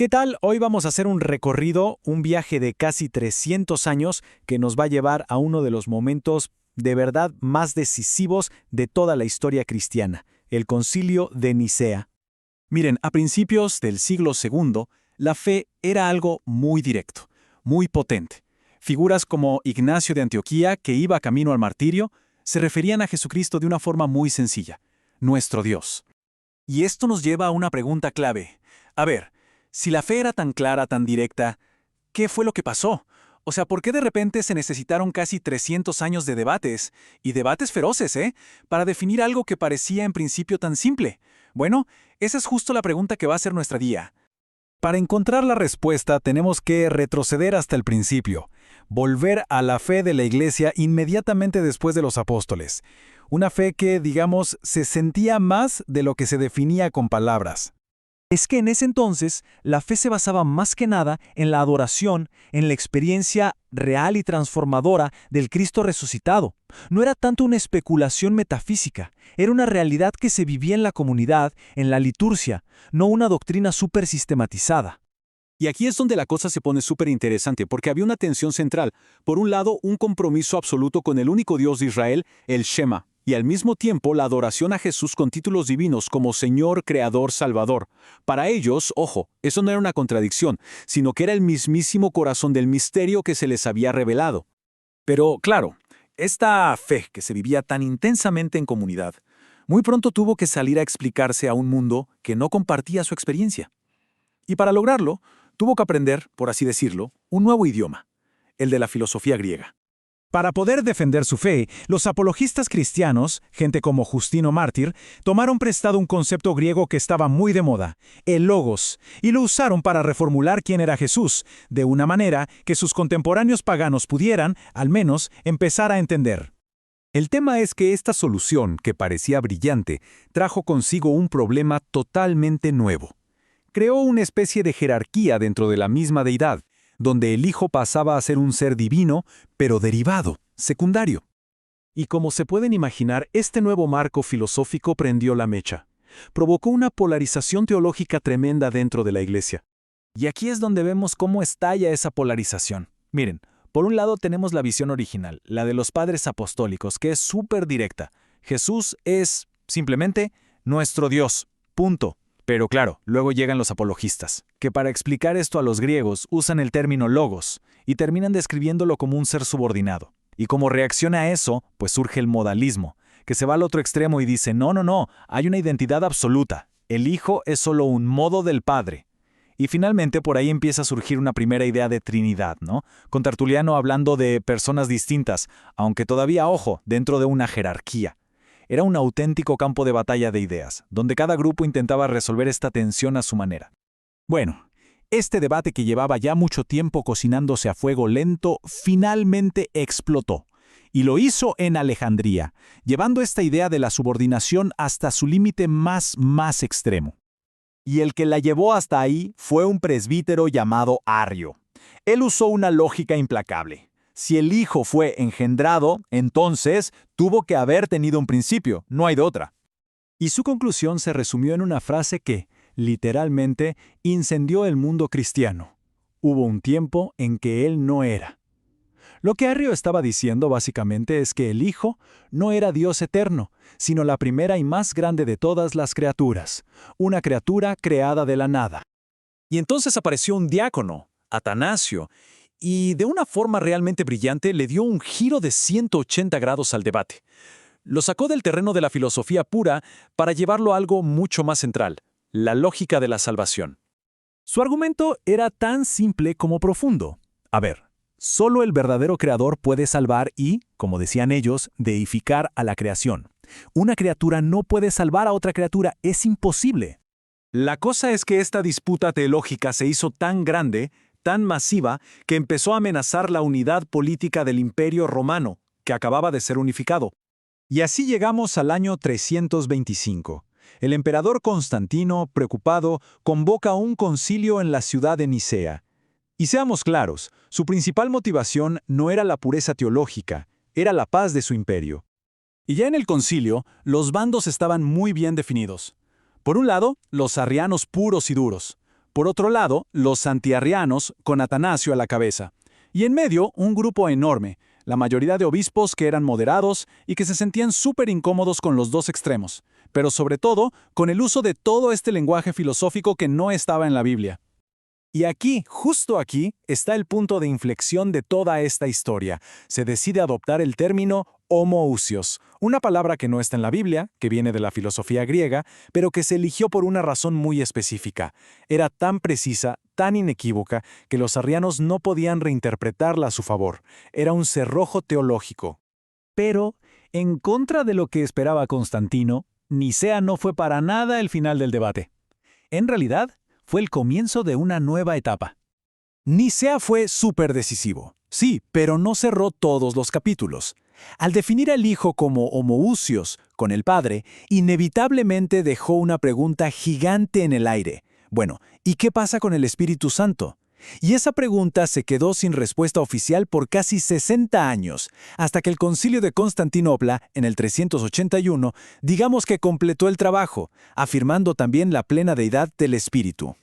¿Qué tal? Hoy vamos a hacer un recorrido, un viaje de casi 300 años que nos va a llevar a uno de los momentos de verdad más decisivos de toda la historia cristiana, el Concilio de Nicea. Miren, a principios del siglo II, la fe era algo muy directo, muy potente. Figuras como Ignacio de Antioquía, que iba camino al martirio, se referían a Jesucristo de una forma muy sencilla: nuestro Dios. Y esto nos lleva a una pregunta clave. A ver, si la fe era tan clara, tan directa, ¿qué fue lo que pasó? O sea, ¿por qué de repente se necesitaron casi 300 años de debates, y debates feroces, para definir algo que parecía en principio tan simple? Bueno, esa es justo la pregunta que va a ser nuestra guía. Para encontrar la respuesta tenemos que retroceder hasta el principio, volver a la fe de la Iglesia inmediatamente después de los apóstoles. Una fe que, digamos, se sentía más de lo que se definía con palabras. Es que en ese entonces la fe se basaba más que nada en la adoración, en la experiencia real y transformadora del Cristo resucitado. No era tanto una especulación metafísica, era una realidad que se vivía en la comunidad, en la liturgia, no una doctrina súper sistematizada. Y aquí es donde la cosa se pone súper interesante, porque había una tensión central. Por un lado, un compromiso absoluto con el único Dios de Israel, el Shema, y al mismo tiempo la adoración a Jesús con títulos divinos como Señor, Creador, Salvador. Para ellos, ojo, eso no era una contradicción, sino que era el mismísimo corazón del misterio que se les había revelado. Pero, claro, esta fe que se vivía tan intensamente en comunidad, muy pronto tuvo que salir a explicarse a un mundo que no compartía su experiencia. Y para lograrlo, tuvo que aprender, por así decirlo, un nuevo idioma, el de la filosofía griega. Para poder defender su fe, los apologistas cristianos, gente como Justino Mártir, tomaron prestado un concepto griego que estaba muy de moda, el logos, y lo usaron para reformular quién era Jesús, de una manera que sus contemporáneos paganos pudieran, al menos, empezar a entender. El tema es que esta solución, que parecía brillante, trajo consigo un problema totalmente nuevo. Creó una especie de jerarquía dentro de la misma deidad, donde el Hijo pasaba a ser un ser divino, pero derivado, secundario. Y como se pueden imaginar, este nuevo marco filosófico prendió la mecha. Provocó una polarización teológica tremenda dentro de la Iglesia. Y aquí es donde vemos cómo estalla esa polarización. Miren, por un lado tenemos la visión original, la de los padres apostólicos, que es súper directa. Jesús es, simplemente, nuestro Dios. Punto. Pero claro, luego llegan los apologistas, que para explicar esto a los griegos usan el término logos y terminan describiéndolo como un ser subordinado. Y como reacción a eso, pues surge el modalismo, que se va al otro extremo y dice, no, hay una identidad absoluta. El Hijo es solo un modo del Padre. Y finalmente por ahí empieza a surgir una primera idea de Trinidad, ¿no? Con Tertuliano hablando de personas distintas, aunque todavía, ojo, dentro de una jerarquía. Era un auténtico campo de batalla de ideas, donde cada grupo intentaba resolver esta tensión a su manera. Bueno, este debate que llevaba ya mucho tiempo cocinándose a fuego lento, finalmente explotó. Y lo hizo en Alejandría, llevando esta idea de la subordinación hasta su límite más extremo. Y el que la llevó hasta ahí fue un presbítero llamado Arrio. Él usó una lógica implacable. Si el Hijo fue engendrado, entonces tuvo que haber tenido un principio, no hay de otra. Y su conclusión se resumió en una frase que, literalmente, incendió el mundo cristiano. Hubo un tiempo en que Él no era. Lo que Arrio estaba diciendo básicamente es que el Hijo no era Dios eterno, sino la primera y más grande de todas las criaturas, una criatura creada de la nada. Y entonces apareció un diácono, Atanasio, y de una forma realmente brillante le dio un giro de 180 grados al debate. Lo sacó del terreno de la filosofía pura para llevarlo a algo mucho más central, la lógica de la salvación. Su argumento era tan simple como profundo. A ver, solo el verdadero creador puede salvar y, como decían ellos, deificar a la creación. Una criatura no puede salvar a otra criatura, es imposible. La cosa es que esta disputa teológica se hizo tan grande, tan masiva, que empezó a amenazar la unidad política del Imperio Romano, que acababa de ser unificado. Y así llegamos al año 325. El emperador Constantino, preocupado, convoca un concilio en la ciudad de Nicea. Y seamos claros, su principal motivación no era la pureza teológica, era la paz de su imperio. Y ya en el concilio, los bandos estaban muy bien definidos. Por un lado, los arrianos puros y duros. Por otro lado, los antiarrianos, con Atanasio a la cabeza. Y en medio, un grupo enorme, la mayoría de obispos que eran moderados y que se sentían súper incómodos con los dos extremos, pero sobre todo con el uso de todo este lenguaje filosófico que no estaba en la Biblia. Y aquí, justo aquí, está el punto de inflexión de toda esta historia. Se decide adoptar el término homoousios, una palabra que no está en la Biblia, que viene de la filosofía griega, pero que se eligió por una razón muy específica. Era tan precisa, tan inequívoca, que los arrianos no podían reinterpretarla a su favor. Era un cerrojo teológico. Pero, en contra de lo que esperaba Constantino, Nicea no fue para nada el final del debate. En realidad, fue el comienzo de una nueva etapa. Nicea fue súper decisivo, sí, pero no cerró todos los capítulos. Al definir al Hijo como homoousios, con el Padre, inevitablemente dejó una pregunta gigante en el aire. Bueno, ¿y qué pasa con el Espíritu Santo? Y esa pregunta se quedó sin respuesta oficial por casi 60 años, hasta que el Concilio de Constantinopla, en el 381, digamos que completó el trabajo, afirmando también la plena deidad del Espíritu.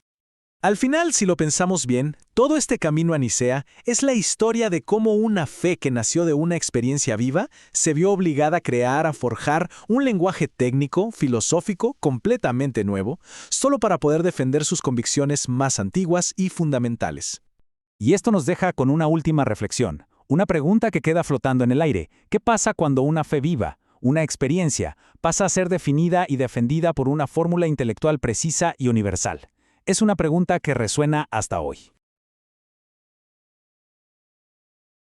Al final, si lo pensamos bien, todo este camino a Nicea es la historia de cómo una fe que nació de una experiencia viva se vio obligada a forjar un lenguaje técnico, filosófico, completamente nuevo, solo para poder defender sus convicciones más antiguas y fundamentales. Y esto nos deja con una última reflexión, una pregunta que queda flotando en el aire. ¿Qué pasa cuando una fe viva, una experiencia, pasa a ser definida y defendida por una fórmula intelectual precisa y universal? Es una pregunta que resuena hasta hoy.